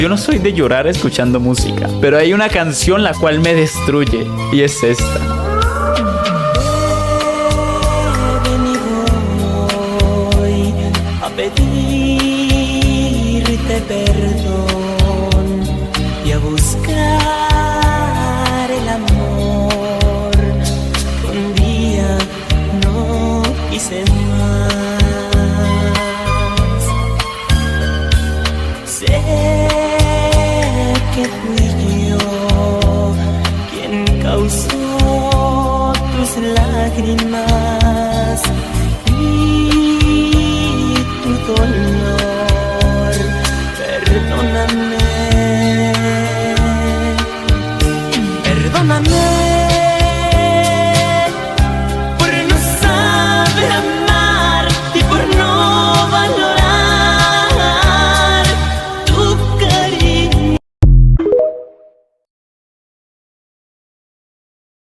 Yo no soy de llorar escuchando música, pero hay una canción la cual me destruye y es esta. Voy a pedirte perdón y a buscar el amor que un día no quise más. Sé que fui yo quien causó tus lágrimas y tu dolor.